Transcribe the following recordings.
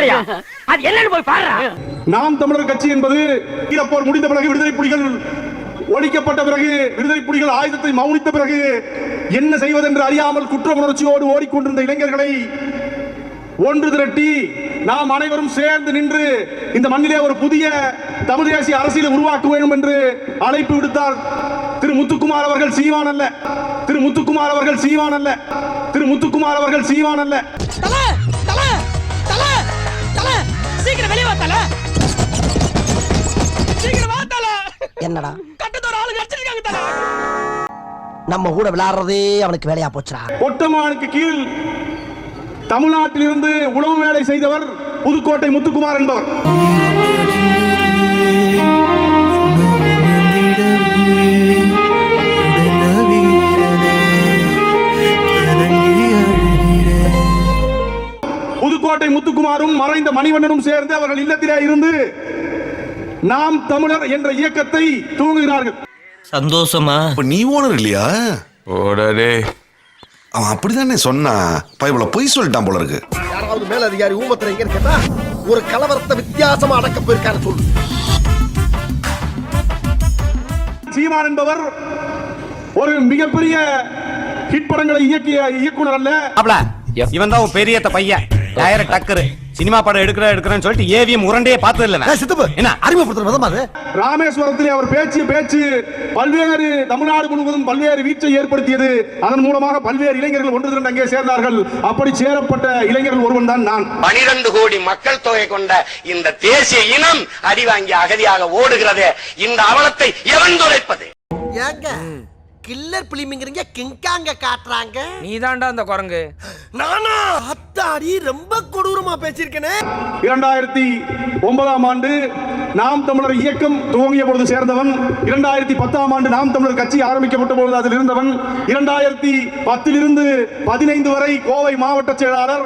பாரியா, அது என்னன்னு போய் பாருடா. நாம் தமிழர் கட்சி என்பது ஈழப்போர் முடிந்த பிறகு, விடுதலை புலிகள் ஒழிக்கப்பட்ட பிறகு, விடுதலை புலிகள் ஆயுதத்தை மௌனித்த பிறகு என்ன செய்வதென்று அறியாமல் குற்ற உணர்ச்சியோடு ஓடிக்கொண்டிருந்த இளைஞர்களை ஒன்று திரட்டி நாம் அனைவரும் சேர்ந்து நின்று இந்த மண்ணிலே ஒரு புதிய தமிழ் தேசிய அரசியலை உருவாக்க வேண்டும் என்று அழைப்பு விடுத்தார் திரு முத்துக்குமார் அவர்கள். சீமான் அல்ல, திரு முத்துக்குமார் அவர்கள். சீமான் அல்ல, திரு முத்துக்குமார் அவர்கள். சீமான் அல்ல. சீக்கிரம் வெளியே வா தல, சீக்கிரம் வா தல. என்னடா கட்டத்தோட ஆளு கடிச்சிருக்காங்க தல. நம்ம கூட விளையாடுறதே அவனுக்கு வேலையா போச்சுடா. ஒட்டமானுக்கு கீழ் தமிழ்நாட்டில் இருந்து உளவு வேலை செய்தவர் புதுக்கோட்டை முத்துக்குமார் என்பவர். புதுக்கோட்டை முத்துக்குமாரும் மறைந்த மணிவண்ணனும் சேர்ந்து அவர்கள் இல்லத்திலே இருந்து நாம் தமிழர் என்ற இயக்கத்தை துவங்குகிறார்கள். சந்தோஷமா? நீ ஓனர் இல்லையா? ஓடரே, அவன் அப்படிதானே சொன்னா. பைபிள பொய் சொல்லிட்டான் போல இருக்கு. யாராவது மேல அதிகாரி ஊமத்துல எங்க கேட்டா ஒரு கலவரத்தை வித்தியாசமா அடக்க போயிருக்காரு சொல்லு. சீமான் என்பவர் ஒரு மிகப்பெரிய ஹிட் படங்களை இயக்கிய இயக்குனர் அல்ல. அப்பல இவன் தான் உன் பெரிய பையன். டயர் டக்கரு சினிமா படம் எடுக்கிறேன்னு சொல்லிட்டு ஏவிஎம் உரண்டையே பார்த்தது இல்ல. சித்தப்பு என்ன அறிமுகப்படுத்துற விதமா அது? ராமேஸ்வரத்திலே அவர் பேச்சு பல்வேறு தமிழ்நாடு முழுவதும் பல்வேறு வீச்சை ஏற்படுத்தியது. அதன் மூலமாக பல்வேறு இளைஞர்கள் ஒன்று திரண்டு அங்கே சேர்ந்தார்கள். அப்படி சேரப்பட்ட இளைஞர்கள் ஒருவன் தான் நான். 12 கோடி மக்கள் தொகை கொண்ட இந்த தேசிய இனம் அடிவாங்கி அகதியாக ஓடுகிறது. இந்த அவலத்தை எவன் துடைப்பது? ஏங்க கில்லர் பிலிமிங்கறீங்க, கிங்காங்க காட்றாங்க. நீதான்டா அந்த குரங்கு. நானா அத்தாடி ரொம்ப கொடூரமா பேசியிருக்கேனே. 2009ஆம் ஆண்டு நாம் தமிழர் இயக்கம் துவங்கிய பொழுது சேர்ந்தவன். 2010ஆம் ஆண்டு நாம் தமிழர் கட்சி ஆரம்பிக்கப்பட்ட பொழுது அதில் இருந்தவன். 2010 இருந்து 15 வரை கோவை மாவட்ட செயலாளர்,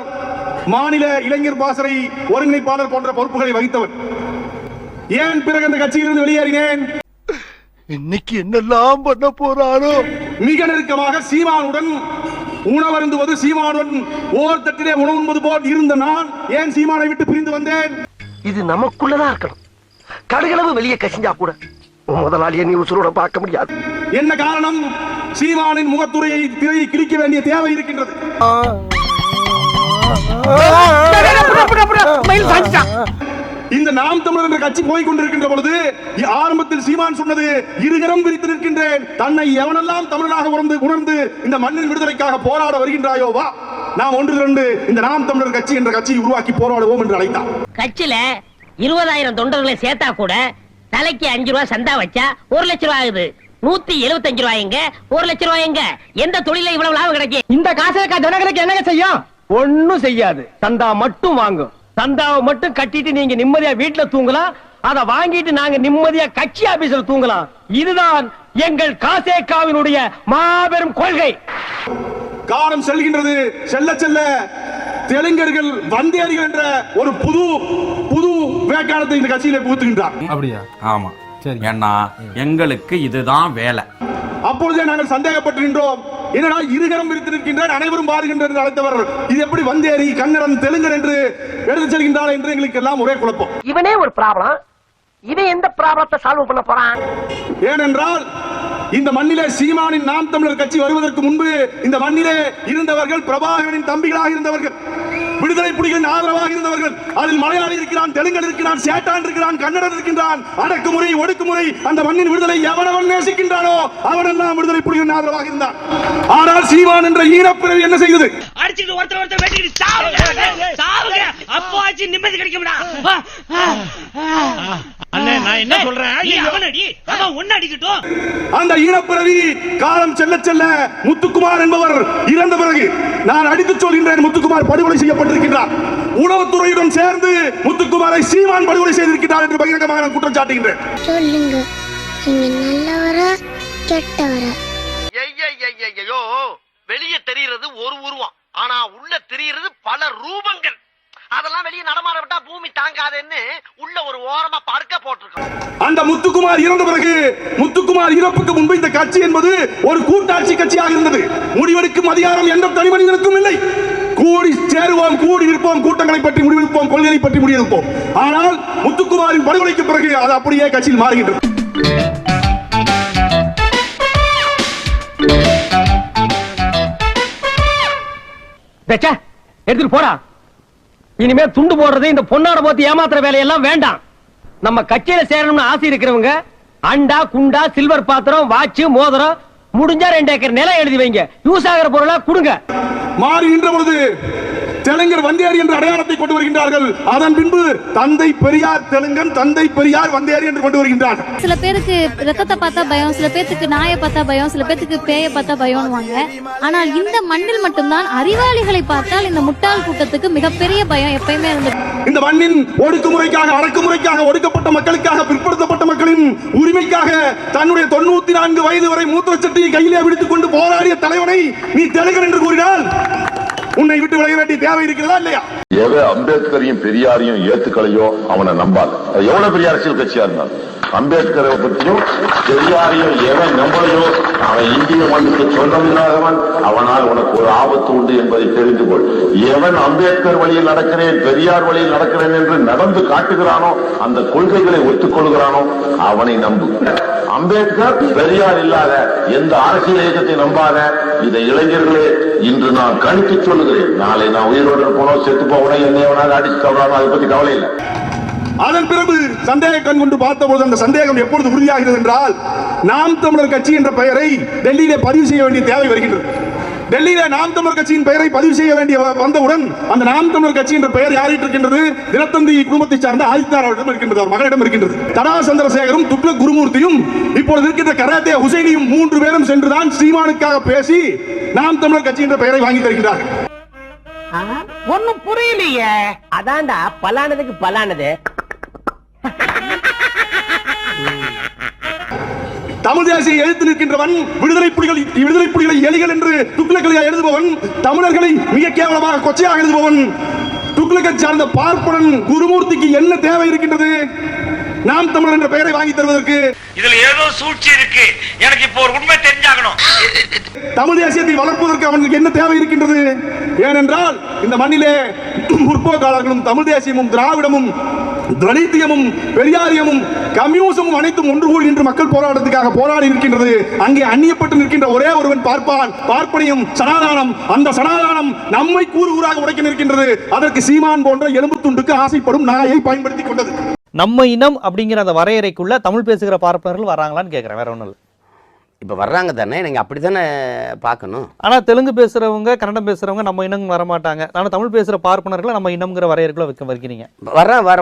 மாநில இளைஞர் பாசறை ஒருங்கிணைப்பாளர் போன்ற பொறுப்புகளை வகித்தவன். ஏன் பிறகு அந்த கட்சியிலிருந்து வெளியேறினேன்? இன்னைக்கு என்னெல்லாம் பண்ண போறாரோ. மிக நெருக்கமாக சீமானுடன் உணவருந்துவது, சீமானுடன் ஓர் தட்டிலே உணவுன்பது போல் இருந்த நான் ஏன் சீமானை விட்டு பிரிந்து வந்தேன்? இது நமக்குள்ளதான் இருக்கணும். கடுகளவு வெளியே கசிஞ்சா கூட முதலாளியை நீ உசுரோட பார்க்க முடியாது. என்ன காரணம்? சீமானின் முகத்துறையை திரையை கிழிக்க வேண்டிய தேவை இருக்கின்றது. இந்த நாம் தமிழர் என்ற கட்சி போய் கொண்டிருக்கின்ற பொழுது ஆரம்பத்தில் சீமான் சொன்னது, இருகரம் விரித்து நிற்கின்றேன், தன்னை எவனெல்லாம் தமிழனாக உணர்ந்து இந்த மண்ணின் விடுதலைக்காக போராட வருகின்றாயோ வா, நாம் ஒன்று திரண்டு இந்த நாம் தமிழர் கட்சி என்ற கட்சியை உருவாக்கி போராடுவோம் என்று அழைத்தார். கட்சியில 20,000 தொண்டர்களை சேர்த்தா கூட தலைக்கு 5 ரூபாய் சந்தா வச்சா 1 லட்சம் ரூபாய் ஆகுது. 175 ரூபாய்ங்க, 1 லட்சம் ரூபாய்ங்க. எந்த தொழில இவ்வளவு லாபம் கிடைக்கும்? இந்த காசை ஜனங்களுக்கு என்னங்க செய்யும்? ஒண்ணும் செய்யாது. சந்தா மட்டும் வாங்கும். சந்தாவை மட்டும் கட்டிட்டு நீங்க நிம்மதியா வீட்டுல தூங்கலாம். அதை வாங்கிட்டு நாங்க நிம்மதியா கட்சி ஆபீஸ்ல தூங்கலாம். இதுதான் எங்கள் காசேகாவினுடைய மாபெரும் கொள்கை. காலம் செல்கின்றது. செல்ல செல்ல தெலுங்கர்கள் வந்தேரிகள் என்ற ஒரு புது வேட்காளத்தை இந்த கட்சியில புகுத்துகின்றார். அப்படியா? ஆமா, சரி. ஏன்னா எங்களுக்கு இதுதான் வேலை. அப்பொழுதே நாங்கள் சந்தேகப்பட்டிருக்கின்றோம். என்னடா இருகரம் விரித்து நிற்கின்றார், அனைவரும் பாருகின்றனர் என்று அழைத்தவர் இது எப்படி வந்தேரி, கன்னடன், தெலுங்கர் என்று எடுத்து செல்கின்றார் என்று எங்களுக்கு எல்லாம் ஒரே குழப்பம். இவனே ஒரு ப்ராப்ளம். இவன் எந்த ப்ராப்ளத்தை சால்வ் பண்ண போறான்? ஏனென்றால் இந்த மண்ணிலே சீமானின் நாம் தமிழர் கட்சி வருவதற்கு முன்பு இந்த மண்ணிலே இருந்தவர்கள் பிரபாகரனின் தம்பிகளாக இருந்தவர்கள், விடுதலை புலிகளின் ஆதரவாக இருந்தவர்கள். அதில் மலையாளி இருக்கிறான், தெலுங்கன் இருக்கிறான், சேட்டான் இருக்கிறான், கன்னடன் இருக்கின்றான். அடக்குமுறை, ஒடுக்குமுறை, அந்த மண்ணின் விடுதலை எவனவன் நேசிக்கின்றானோ அவனெல்லாம் விடுதலை புலிகளின் ஆதரவாக இருந்தான். ஆனால் சீமான் என்ற ஈனப்பிறவி என்ன செய்தது? அடிச்சிட்டு ஒருத்தர் வெட்டிட்டு சாவுங்க. அப்போ ஆச்சு நிம்மதி கிடைக்கும்டா. அண்ணே நான் என்ன சொல்றேன், அவனடி அவன் ஒண்ணு அடிக்கட்டும். அந்த ஈனப்பிறவி காலம் செல்ல செல்ல முத்துக்குமார் என்பவர் இறந்த பிறகு நான் அடித்து சொல்கின்றேன், முத்துக்குமார் படுகொலை செய்யப்பட்டிருக்கிறார். உளவுத்துறையுடன் சேர்ந்து முத்துக்குமாரை சீமான் படுகொலை செய்திருக்கிறார் என்று பகிரங்கமாக நான் குற்றம் சாட்டுகின்றேன். சொல்லுங்க, நீங்க நல்லவரா கெட்டவரா? ஐயோ, வெளியே தெரிகிறது ஒரு உருவம், ஆனா உள்ள தெரிகிறது பல ரூபங்கள். அதெல்லாம் வெளியே நடமாட விட்டா பூமி தாங்காதுன்னு உள்ள ஒரு ஓரமா படுக்க போட்டிருக்கோம். அந்த முத்துக்குமார் இறந்த பிறகு, முத்துக்குமார் இறப்புக்கு முன்பு இந்த கட்சி என்பது ஒரு கூட்டாட்சி கட்சியாக இருந்தது. முடிவெடுக்கும் அதிகாரம் எந்த தனி மனிதனுக்கும் இல்லை. கூடி சேருவோம், கூடி இருப்போம், கூட்டங்களை பற்றி முடிவெடுப்போம், கொள்கைகளை பற்றி முடிவெடுப்போம். ஆனால் முத்துக்குமாரின் படுகொலைக்கு பிறகு அது அப்படியே கட்சியில் மாறுகின்றது. எடுத்துட்டு போடா. இனிமே துண்டு போடுறது, இந்த பொன்னாட போத்தி ஏமாத்துற வேலையெல்லாம் வேண்டாம். நம்ம கட்சியில சேரணும்னு ஆசை இருக்கிறவங்க அண்டா, குண்டா, சில்வர் பாத்திரம், வாட்ச், மோதிரம், முடிஞ்சா 2 ஏக்கர் நிலம் எழுதி வைங்க. யூஸ் ஆகிற பொருளா கொடுங்க. மாறுகின்ற பொழுது தெலுங்கர் வந்தேரி என்ற அடையாளத்தை கொண்டு வருகின்றார்கள். அதன் பின்பு தந்தை பெரியார் தெலுங்கன், தந்தை பெரியார் வந்தேரி என்று கொண்டு வருகின்றார். சில பேருக்கு ரத்தத்தை பார்த்தா பயம், சில பேருக்கு நாயை பார்த்தா பயம், சில பேருக்கு பேயை பார்த்தா பயம்வாங்க. ஆனால் இந்த மண்ணில் மட்டும்தான் அறிவாளிகளை பார்த்தால் இந்த முட்டாள் கூட்டத்துக்கு மிகப்பெரிய பயம் எப்பயுமே இருந்தது. இந்த மண்ணின் ஒடுக்குமுறைக்காக, அடக்குமுறைக்காக, ஒடுக்கப்பட்ட மக்களுக்காக, பிற்படுத்தப்பட்ட மக்களின் உரிமைக்காக தன்னுடைய 94 வயது வரை மூத்த சட்டியை கையிலே பிடித்துக் கொண்டு போராடிய தலைவனை நீ தெலுங்கன் என்று கூறினால் உன்னை விட்டு விலக வேண்டிய தேவை இருக்கிறதா இல்லையா? எவன் அம்பேத்கரையும் பெரியாரையும் ஏத்துக்கலையோ அவனை நம்பாது. எவ்வளவு பெரிய அரசியல் கட்சியா இருந்தாலும் அம்பேத்கரை பற்றியும் பெரியாரையும் எவன் நம்பலையோ அவன் இந்திய மண்ணுக்கு சொந்தமில்லாதவன். அவனால் உனக்கு ஒரு ஆபத்து உண்டு என்பதை தெரிந்து கொள். எவன் அம்பேத்கர் வழியில் நடக்கிறேன், பெரியார் வழியில் நடக்கிறேன் என்று நடந்து காட்டுகிறானோ, அந்த கொள்கைகளை ஒத்துக்கொள்கிறானோ அவனை நம்பு. அம்பேத்கர் பெரியார் இல்லாத எந்த அரசியல் இயக்கத்தை நம்பாத. இதை இளைஞர்களே இன்று நான் கணித்து சொல்லுகிறேன். நாளை நான் உயிரோடு போனோம், செத்து போகணும், என்னை வேணாலும் அடிச்சு தவறானோ அதை பத்தி கவலை இல்லை. அதன் பிறகு சந்தேக கண் கொண்டு பார்த்தபோது அந்த சந்தேகம் எப்பொழுது உறுதியாகிறது என்றால், நாம் தமிழர் கட்சி என்ற பெயரை டெல்லியிலே பதிவு செய்ய வேண்டிய தேவை வருகின்றது. டெல்லியிலே நாம் தமிழர் கட்சியின் பெயரை பதிவு செய்ய வேண்டிய வந்தவுடன் அந்த நாம் தமிழர் கட்சி என்ற பெயர் யாரிட்டு இருக்கின்றது? தினத்தந்தி குடும்பத்தை சார்ந்த ஆதித்யார் அவரிடம் இருக்கின்றது, அவர் மகளிடம் இருக்கின்றது. தடா சந்திரசேகரும், துக்ளக் குருமூர்த்தியும், இப்பொழுது இருக்கின்ற கராத்தே ஹுசைனியும் 3 பேரும் சென்றுதான் சீமானுக்காக பேசி நாம் தமிழர் கட்சி என்ற பெயரை வாங்கி தருகின்றார்கள். ஒண்ணும் புரியலையே. அதான்டா பலானதுக்கு பலானது. தமிழ் தேசிய எழுத்து நிற்கின்றவன், விடுதலை புலிகளை எலிகள் என்று துக்ளக்களை எழுதுபவன், தமிழர்களை மிக கேவலமாக கொச்சையாக எழுதுபவன், துக்ளக்கை சார்ந்த பார்ப்பனன் குருமூர்த்திக்கு என்ன தேவை இருக்கின்றது நாம் தமிழர் என்ற பெயரை வாங்கி தருவதற்கு? இதுல ஏதோ சூழ்ச்சி இருக்கு. எனக்கு இப்போ ஒரு உண்மை தெரிஞ்சாகணும். தமிழ் தேசியத்தை வளர்ப்பதற்கு அவனுக்கு என்ன தேவை இருக்கின்றது? ஏனென்றால் இந்த மண்ணிலே முற்போக்காளர்களும் தமிழ் தேசியமும் திராவிடமும் தலித்தியமும் பெரியாரியமும் கம்யூனிசமும் அனைத்தும் ஒன்று கூடி நின்று மக்கள் போராட்டத்துக்காக போராடி இருக்கின்றது. அங்கே அந்நியப்பட்டு நிற்கின்ற ஒரே ஒருவன் பார்ப்பான், பார்ப்பனையும் சனாதானம். அந்த சனாதானம் நம்மை கூறு கூறாக உடைக்க நிற்கின்றது. அதற்கு சீமான் போன்ற எலும்பு துண்டுக்கு ஆசைப்படும் நாயை பயன்படுத்திக் கொண்டது. நம்ம இனம் அப்படிங்கிற அந்த வரையறைக்குள்ள தமிழ் பேசுகிற பார்ப்பனர்கள் வராங்களான்னு கேட்குறேன், வேற ஒன்றும் இல்லை. இப்ப வர்றாங்க தானே, நீங்க அப்படித்தானே பார்க்கணும். ஆனா தெலுங்கு பேசுறவங்க, கன்னடம் பேசுறவங்க நம்ம இனம் வரமாட்டாங்க. ஆனா தமிழ் பேசுற பார்ப்பனர்களை நம்ம இனம்ங்கிற வரையறைக்குள்ள வைக்கிறீங்க.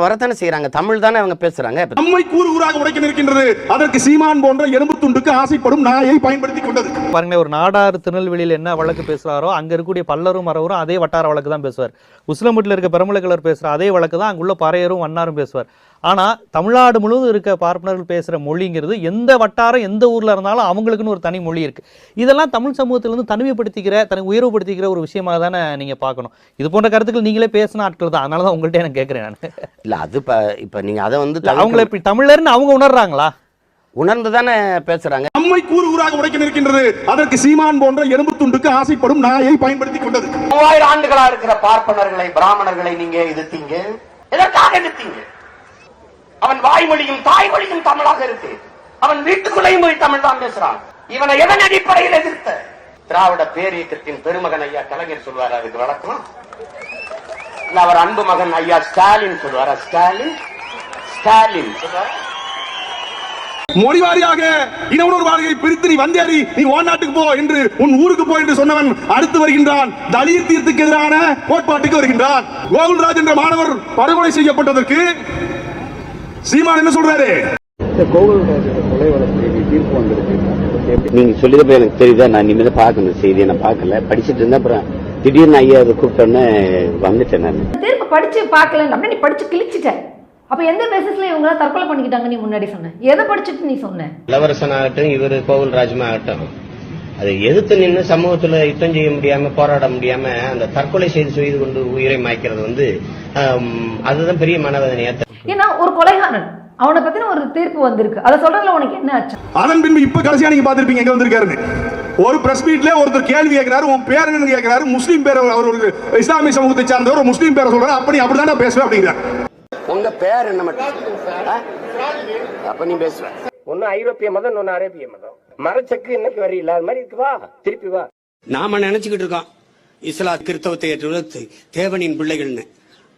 வரத்தானே செய்யறாங்க, தமிழ் தானே அவங்க பேசுறாங்க. நம்மை கூறு கூறாக உடைக்க நிற்கின்றது. அதற்கு சீமான் போன்ற எலும்பு துண்டுக்கு ஆசைப்படும் நாயை பயன்படுத்திக் கொண்டது. பாருங்க, ஒரு நாடார் திருநெல்வேலியில் என்ன வழக்கு பேசுறாரோ அங்க இருக்கக்கூடிய பல்லரும் மரவரும் அதே வட்டார வழக்கு தான் பேசுவார். உசிலம்பட்டில் இருக்க பெருமலைக்கலர் பேசுற அதே வழக்கு தான் அங்குள்ள பறையரும் வண்ணாரும் பேசுவார். ஆனா தமிழ்நாடு முழுவதும் இருக்க பார்ப்பனர்கள் பேசுற மொழிங்கிறது எந்த வட்டாரம் எந்த ஊர்ல இருந்தாலும் அவங்களுக்குன்னு ஒரு தனி மொழி இருக்கு. இதெல்லாம் தமிழ் சமூகத்திலிருந்து தனிமைப்படுத்திக்கிற, தனி உயர்வுபடுத்திக்கிற ஒரு விஷயமாக தானே நீங்க பார்க்கணும். இது போன்ற கருத்துக்கள் நீங்களே பேசின ஆட்கள் தான், அதனாலதான் உங்கள்கிட்ட நான் கேட்கிறேன். நான் இல்ல அது இப்ப நீங்க அதை வந்து அவங்களை இப்படி தமிழர்னு அவங்க உணர்றாங்களா? உணர்ந்து தானே பேசுறாங்க. நம்மை கூறு கூறாக உடைக்க நிற்கின்றது. அதற்கு சீமான் போன்ற எலும்பு துண்டுக்கு ஆசைப்படும் நாயை பயன்படுத்திக் கொண்டது. 3000 ஆண்டுகளா இருக்கிற பார்ப்பனர்களை, பிராமணர்களை நீங்க எதிர்த்தீங்க. எதற்காக எதிர்த்தீங்க? அவன் வாய்மொழியும் தாய்மொழியும் தமிழாக இருக்கு. அவன் வீட்டுக்குள்ளேயும் போய் தமிழ் தான் பேசுறான். இவனை எதன் அடிப்படையில் எதிர்த்த? திராவிட பேரியக்கத்தின் பெருமகன் ஐயா கலைஞர் சொல்வார், அதுக்கு வழக்கம் இல்ல. அவர் அன்பு மகன் ஐயா ஸ்டாலின் சொல்வாரா? ஸ்டாலின் சொல்வார். மொழி வாரியாக இன உணர்வாளியை பிரித்து நீ வந்தேறி நீ ஓன் நாட்டுக்கு போ என்று உன் ஊருக்கு போ என்று சொன்னவன் அடுத்து வருகின்றான். தலித் தீர்த்துக்கு எதிரான கோட்பாட்டுக்கு வருகின்றான். கோகுல்ராஜ் என்ற மாணவர் படுகொலை செய்யப்பட்டதற்கு சீமான் என்ன சொல்றாரு? நீங்க சொல்லியப்ப எனக்கு தெரியுதா, நான் இனிமேல் பார்க்கணும் செய்தியை. நான் பார்க்கல, படிச்சுட்டு இருந்தேன். அப்புறம் திடீர்னு ஐயா அதை கூப்பிட்டோன்னே வந்துட்டேன். நான் திரும்ப படிச்சு பார்க்கல அப்படின்னா நீ படிச்சு கிழிச்சிட்ட. அப்ப எந்த பேசிஸ்ல இவங்க தற்கொலை பண்ணிக்கிட்டாங்க? நீ முன்னாடி சொன்ன எதை படிச்சுட்டு நீ சொன்ன? இளவரசன் ஆகட்டும், இவர் கோகுல்ராஜ்மா ஆகட்டும், அதை எதிர்த்து நின்று சமூகத்துல யுத்தம் செய்ய முடியாம போராட முடியாம அந்த தற்கொலை செய்து கொண்டு உயிரை மாய்க்கிறது அதுதான் பெரிய மனவேதனையா. ஏன்னா ஒரு கொலைகாரன் அவனை பத்தின ஒரு தீர்ப்பு வந்திருக்கு, அதை சொல்றதுல உனக்கு என்ன ஆச்சு? அதன் பின்பு இப்ப கடைசியா நீங்க பாத்திருப்பீங்க எங்க வந்திருக்காருன்னு. ஒரு பிரஸ் மீட்ல ஒருத்தர் கேள்வி கேட்கிறாரு, உன் பேர் என்னன்னு கேட்கிறாரு. முஸ்லீம் பேர், அவர் ஒரு இஸ்லாமிய சமூகத்தை சார்ந்தவர், ஒரு முஸ்லீம் பேரை சொல்றாரு. அப்படிதான் பேசுவேன் அப்படிங்கிறார். உங்க பேர் என்ன மட்டும் அப்ப நீ பேசுவ. ஒன்னு ஐரோப்பிய மதம், ஒன்னு அரேபிய மதம். மரச்சக்கு இன்னைக்கு வரையில அது மாதிரி இருக்கு. வா திருப்பி வா. நாம நினைச்சுக்கிட்டு இருக்கோம் இஸ்லாம் கிறிஸ்தவத்தை ஏற்றுவது தேவனின் பிள்ளைகள்னு.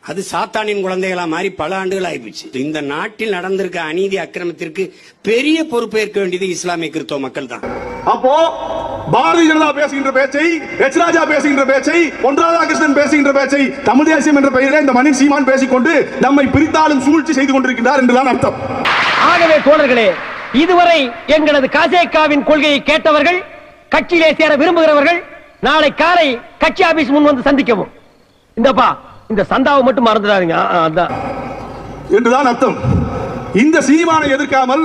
அது சாத்தானின் குழந்தைகளா மாறி பல ஆண்டுகள் ஆயிடுச்சு. இந்த நாட்டில் நடந்திருக்க அநீதி அக்கிரமத்திற்கு பெரிய பொறுப்பேற்க வேண்டியது இஸ்லாமிய கிறிஸ்தவ மக்கள் தான். அப்போ பாரதிய ஜனதா பேசுகின்ற பேச்சை, எச் ராஜா பேசுகின்ற பேச்சை, பொன் ராதாகிருஷ்ணன் பேசுகின்ற பேச்சை தமிழ் தேசியம் என்ற பெயரில் இந்த மணி சீமான் பேசிக்கொண்டு நம்மை பிரித்தாலும் சூழ்ச்சி செய்து கொண்டிருக்கிறார் என்றுதான் அர்த்தம். ஆகவே தோழர்களே, இதுவரை எங்களது காசேகாவின் கொள்கையை கேட்டவர்கள், கட்சியிலே சேர விரும்புகிறவர்கள் நாளை காலை கட்சி ஆபீஸ் முன் வந்து சந்திக்கவும். இந்தப்பா இந்த சந்தாவை மட்டும் மறந்துடாதீங்க என்றுதான் அர்த்தம். இந்த சீமானை எதிர்க்காமல்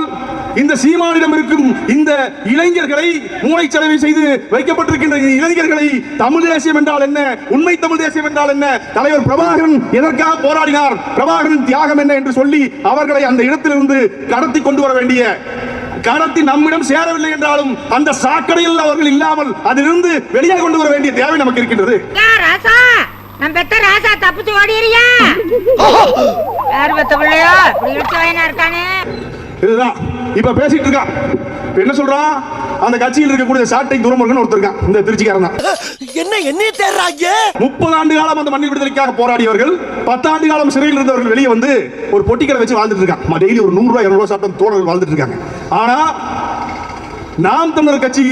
இந்த சீமானிடம் இருக்கும் இந்த இளைஞர்களை, மூளைச்சலவை செய்து வைக்கப்பட்டிருக்கின்ற இளைஞர்களை தமிழ் தேசியம் என்றால் என்ன, உண்மை தமிழ் தேசியம் என்றால் என்ன, தலைவர் பிரபாகரன் எதற்காக போராடினார், பிரபாகரன் தியாகம் என்ன என்று சொல்லி அவர்களை அந்த இடத்திலிருந்து கடத்தி கொண்டு வர வேண்டிய, கடத்தி நம்மிடம் சேரவில்லை என்றாலும் அந்த சாக்கடையில் அவர்கள் இல்லாமல் அதிலிருந்து வெளியே கொண்டு வர வேண்டிய தேவை நமக்கு இருக்கின்றது. நம்ம பெத்த ராசா தப்பிச்சு ஓடிறியா? யார் பெத்த பிள்ளையா இப்படி இழுத்து வாயினா இருக்கானே? இதுதான் இப்ப பேசிட்டு இருக்கான். என்ன சொல்றான்? அந்த கட்சியில் இருக்கக்கூடிய சாட்டை துரைமுருகன் ஒருத்தர் இருக்கான், இந்த திருச்சிக்காரன் தான். என்ன தேர்றாங்க? 30 ஆண்டு காலம் அந்த மண்ணில் விடுதலைக்காக போராடியவர்கள், 10 ஆண்டு காலம் சிறையில் இருந்தவர்கள் வெளியே வந்து ஒரு பொட்டிக்கடை வச்சு வாழ்ந்துட்டு இருக்காங்க. டெய்லி ஒரு 100 ரூபாய் 200 ரூபாய் சாப்பிட்டு தோழர்கள் வாழ்ந்துட்டு இருக்காங்க. ஆனா நாம் தமிழர் கட்சி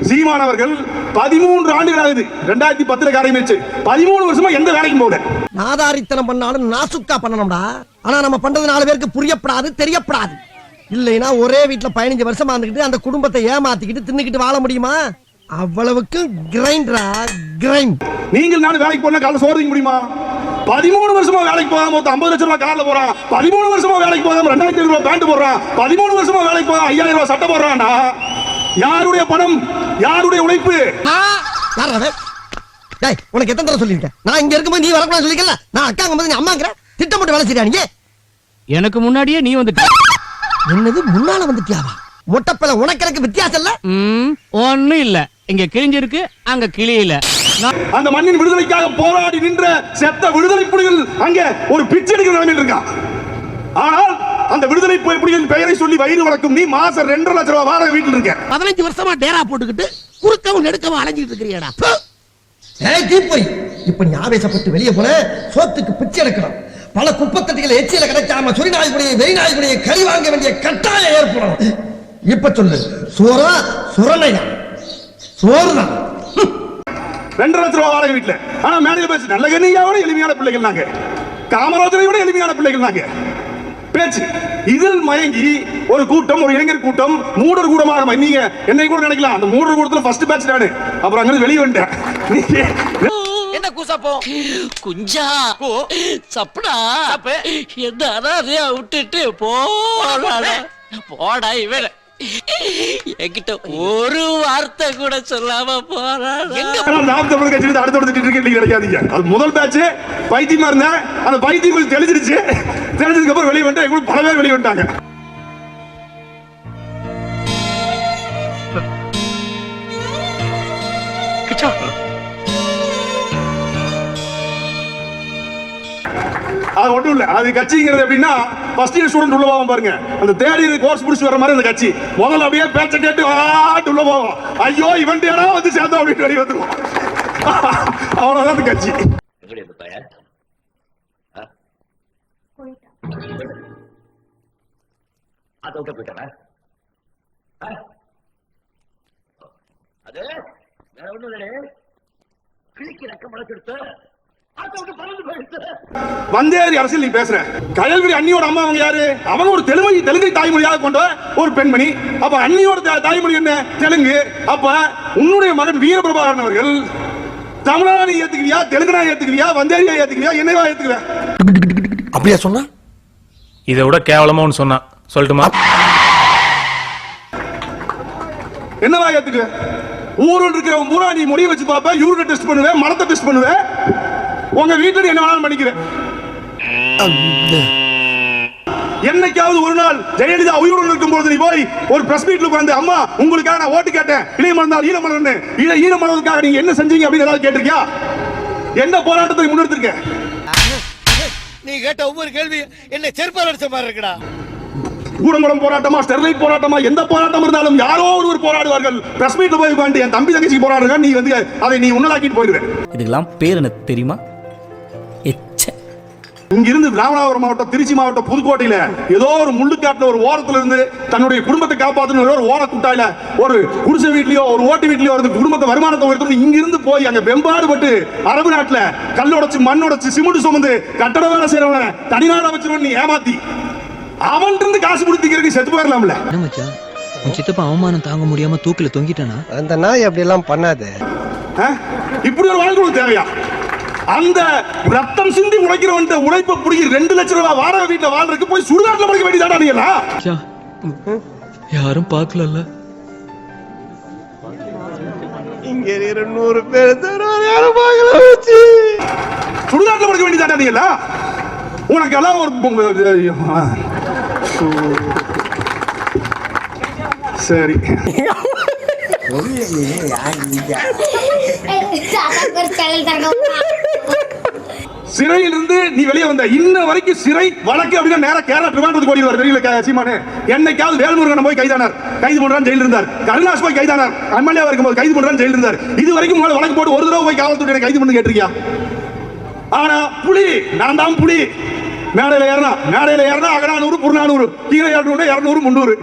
சீமானவர்கள் 13 ஆண்டுகள் ஆகுது. 2010 காரியமாச்சு. 13 வருஷமா எந்த வேலைக்கும் போகல. நாதாரித்தனம் பண்ணாலும் நாசுக்கா பண்ணணும்டா. ஆனா நம்ம பண்றது 4 பேருக்கு புரியப்படாது, தெரியப்படாது. இல்லைன்னா ஒரே வீட்டுல 15 வருஷமா இருந்துகிட்டு அந்த குடும்பத்தை ஏமாத்திக்கிட்டு தின்னுக்கிட்டு வாழ முடியுமா? அவ்வளவுக்கு கிரைண்டரா கிரைண்ட். நீங்கள் நானும் வேலைக்கு போனா காலைல சோறு திங்க முடியுமா? 13 வருஷமா வேலைக்கு போகாம 50 லட்சம் ரூபாய் கார்ல போறான். 13 வருஷமா வேலைக்கு போகாம 2500 ரூபாய் பேண்ட் போடுறான். 13 வருஷமா வேலைக்கு போகாம 5000 ரூபாய் சட்டை போடுறான்டா. யாருடைய பணம், யாருடைய உழைப்பு? உனக்கு எத்தனை தடவை சொல்லிருக்கேன்? நான் இங்க இருக்கும்போது நீ வரக்கூடாது சொல்லிக்கல. நான் அக்காங்க போது நீ அம்மாங்கிற திட்டம் போட்டு வேலை செய்யா? நீங்க எனக்கு முன்னாடியே நீ வந்துட்ட. என்னது முன்னால வந்துட்டியாவா? மொட்டப்பல உனக்கு எனக்கு வித்தியாசம் இல்ல. ஒண்ணும் இல்ல. இங்க கிழிஞ்சிருக்கு, அங்க கிளியில. அந்த மண்ணின் விடுதலைக்காக போராடி நின்ற செத்த விடுதலை புலிகள் அங்க ஒரு பிச்சை எடுக்கிற நிலைமையில் இருக்கான். ஆனால் அந்த விடுதலை புலிகளின் பெயரை சொல்லி வயிறு வளர்க்கும் நீ மாசம் 2.5 லட்சம் ரூபாய் வாடகை வீட்டில் இருக்க. 15 வருஷமா டேரா போட்டுக்கிட்டு குறுக்கவும் நெடுக்கவும் அலைஞ்சிட்டு இருக்கிறியடா. ஏய் தீப்பொறி, இப்ப நீ ஆவேசப்பட்டு வெளியே போன சோத்துக்கு பிச்சை எடுக்கணும். பல குப்பத்தட்டிகள் எச்சியில கிடைக்காம சொறி நாய்க்குடைய வெறி நாய்க்குடைய கறி வாங்க வேண்டிய கட்டாயம் ஏற்படும். இப்ப சொல்லு, சோறா சுரணையா? சோறுதான். 2.5 லட்சம் ரூபாய் வாடகை வீட்டுல. ஆனா மேடையில் பேச நல்ல கண்ணியாவோட எளிமையான பிள்ளைகள் நாங்க, காமராஜரை விட எளிமையான பிள்ளைகள் நாங்க. பேச்சு இதில் மயங்கி ஒரு கூட்டம், ஒரு இளைஞர் கூட்டம் மூடர் கூடமாக நீங்க என்னை கூட நினைக்கலாம். அந்த மூடர் கூட்டத்துல ஃபர்ஸ்ட் பேட்ச் நானு. அப்புறம் அங்க வெளியே வந்துட்டேன். என்ன கூசாப்போ குஞ்சா சப்படா என்ன அனாதையா விட்டுட்டு போடா இவன் என்கிட்ட ஒரு வார்த்தை கூட சொல்லாம கிடைக்காதீங்க. அது முதல் பேட்ச் பைத்தியமா இருந்தேன். அந்த பைத்தியம் கொஞ்சம் தெளிஞ்சிருச்சு. தெரிஞ்சதுக்கு அப்புறம் வெளியே வந்துட்டேன். எங்களுக்கு பல பேர் வெளியே வந்துட்டாங்க. அது ஒண்ணும் இல்ல. அது கட்சிங்கிறது எப்படின்னா ஃபர்ஸ்ட் இயர் ஸ்டூடெண்ட் உள்ள போவோம் பாருங்க. அந்த தேர்ட் இயர் கோர்ஸ் முடிச்சு வர மாதிரி அந்த கட்சி முதல்ல அப்படியே பேச்ச கேட்டு உள்ள போவோம். ஐயோ இவன் யாரா வந்து சேர்ந்தோம் அப்படின்னு வெளியே வந்துருவோம். அவ்வளவுதான் அந்த கட்சி. அது வேற ஒண்ணும் இல்ல. கிழிக்கு ரக்கம் முளைச்செடுத்து வந்தேரி அரசியல் நீ பேசுற. கயல்விழி அண்ணியோட அம்மா அவங்க யாரு? அவங்க ஒரு தெலுங்கை தாய்மொழியாக கொண்ட ஒரு பெண்மணி. அப்ப அண்ணியோட தாய்மொழி என்ன? தெலுங்கு. அப்ப உன்னுடைய மகன் வீரபிரபாகரன் அவர்கள் தமிழனா ஏத்துக்கிறியா, தெலுங்கனா ஏத்துக்கிறியா, வந்தேரியா ஏத்துக்கிறியா, என்னவா ஏத்துக்கிற? அப்படியா சொன்னா? இதை விட கேவலமா ஒன்னு சொன்னா சொல்லட்டுமா? என்னவா ஏத்துக்குற? ஊரில் இருக்கிறவன் பூரா நீ முடிய வச்சு பார்ப்ப, யூரின் டெஸ்ட் பண்ணுவேன், மலத்தை டெஸ்ட் பண்ணுவேன், உங்க வீட்டுல என்ன வேணாலும் பண்ணிக்கிறேன். என்னைக்காவது ஒரு நாள் ஜெயலலிதா உயிருடன் இருக்கும் போது நீ போய் ஒரு பிரஸ் மீட்ல உட்கார்ந்து, அம்மா உங்களுக்காக நான் ஓட்டு கேட்டேன், இளையமலர்ந்தால் ஈரமலர்னு, ஈரமலர்வதற்காக நீங்க என்ன செஞ்சீங்க அப்படின்னு ஏதாவது கேட்டிருக்கியா? என்ன போராட்டத்தை முன்னெடுத்திருக்க? நீ கேட்ட ஒவ்வொரு கேள்வி என்ன செருப்பால் அடிச்ச மாதிரி இருக்குடா. கூடங்குளம் போராட்டமா, ஸ்டெர்லைட் போராட்டமா, எந்த போராட்டம் இருந்தாலும் யாரோ ஒருவர் போராடுவார்கள். பிரஸ் மீட்ல போய் உட்கார்ந்து என் தம்பி தங்கச்சி போராடுங்க, நீ வந்து அதை நீ உன்னதாக்கிட்டு போயிடுவேன். இதுக்கெல்லாம் பேர் என்ன தெரியுமா? இங்கிருந்து ராமநாதபுரம் மாவட்டம், திருச்சி மாவட்டம், புதுக்கோட்டையில ஏதோ ஒரு முள்ளுக்காட்டுல ஒரு ஓரத்துல இருந்து தன்னுடைய குடும்பத்தை காப்பாற்றணும் ஒரு ஓர குட்டாயில ஒரு குடிசை வீட்லயோ ஒரு ஓட்டு வீட்லயோ ஒரு குடும்பத்தை வருமானத்தை உயர்த்தணும் இங்கிருந்து போய் அங்க வெம்பாடுபட்டு அரபு நாட்டுல கல்லோடச்சு மண்ணோடச்சு சிமெண்ட் சுமந்து கட்டட வேலை செய்யறவன தனிநாட வச்சிருவன் நீ ஏமாத்தி அவன் இருந்து காசு கொடுத்திக்கிறதுக்கு செத்து போயிடலாம்ல. சித்தப்பா அவமானம் தாங்க முடியாம தூக்கில தொங்கிட்டானா? அந்த நாய் அப்படி எல்லாம் பண்ணாது. இப்படி ஒரு வாழ்க்கை தேவையா? அந்த ரத்தம் சிந்தி உழைக்கிறவன் உழைப்ப புடிங்கி 2 லட்சம் ரூபாய் வாடகை வீட்டுல வாழ்றதுக்கு போய் சுடுகாட்டுல படுக்க வேண்டியதாடா நீ எல்லாம்? யாரும் பார்க்கல. இங்க 200 பேர் யாரும் பார்க்கல வச்சு சுடுகாட்டுல படுக்க வேண்டியதாடா நீ எல்லாம்? உனக்கெல்லாம் ஒரு சரி சிறையிலிருந்து நீ வெளியே வந்த இன்ன வரைக்கும் சிறை வழக்கு அப்படின்னா நேரா கேரளா திருவாண்டத்துக்கு ஓடி வர தெரியல சீமானே. என்னைக்காவது வேல்முருகன் போய் கைதானார், கைது பண்றான் ஜெயில இருந்தார். கருணாஸ் போய் கைதானார், எம்எல்ஏ இருக்கும்போது கைது பண்றான் ஜெயில இருந்தார். இது வரைக்கும் வழக்கு போட்டு ஒரு தடவை போய் காவல்துறை கைது பண்ணி கேட்டிருக்கியா? ஆனா புலி, நான் தான் புலி. மேடையில ஏறினா அகநானூறு புறநானூறு, கீழே 200 200 300.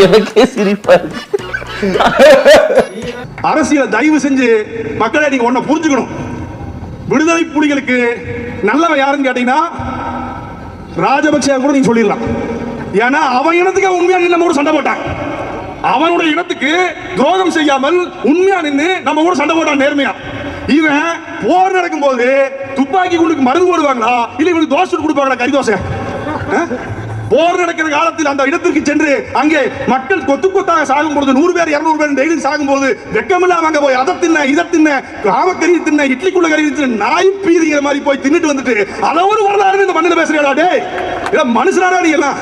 எனக்கே சிரிப்பா இருக்கு. அரசியல் தயவு செஞ்சு மக்களை நீங்க ஒன்ன புரிஞ்சுக்கணும். விடுதலை புலிகளுக்கு நல்லவன் யாருன்னு கேட்டீங்கன்னா ராஜபக்சே கூட நீங்க சொல்லிடலாம். ஏன்னா அவன் இனத்துக்கு உண்மையா நம்ம கூட சண்டை போட்டான். அவனுடைய இனத்துக்கு துரோகம் செய்யாமல் உண்மையா நின்று நம்ம கூட சண்டை போட்டான் நேர்மையா. இவன் போர் நடக்கும் போது துப்பாக்கி குண்டுக்கு மருந்து போடுவாங்களா இல்ல இவனுக்கு தோசை கொடுப்பாங்களா? கறி தோசை. போர் நடக்கிற காலத்தில் அந்த இடத்திற்கு சென்று அங்கே மக்கள் கொத்து கொத்தாக சாகும் பொழுது 100 பேர் 200 பேர் டெய்லி சாகும் போது வெக்கமில்லாம அங்க போய் அதை தின்ன இதை தின்ன காவக்கறி தின்ன இட்லிக்குள்ள கறி தின்ன நாய் பீதிங்கிற மாதிரி போய் தின்னுட்டு வந்துட்டு அதை ஒரு வரலாறு இந்த மண்ணில் பேசுறீங்களா? டே மனுஷனாடா நீ எல்லாம்?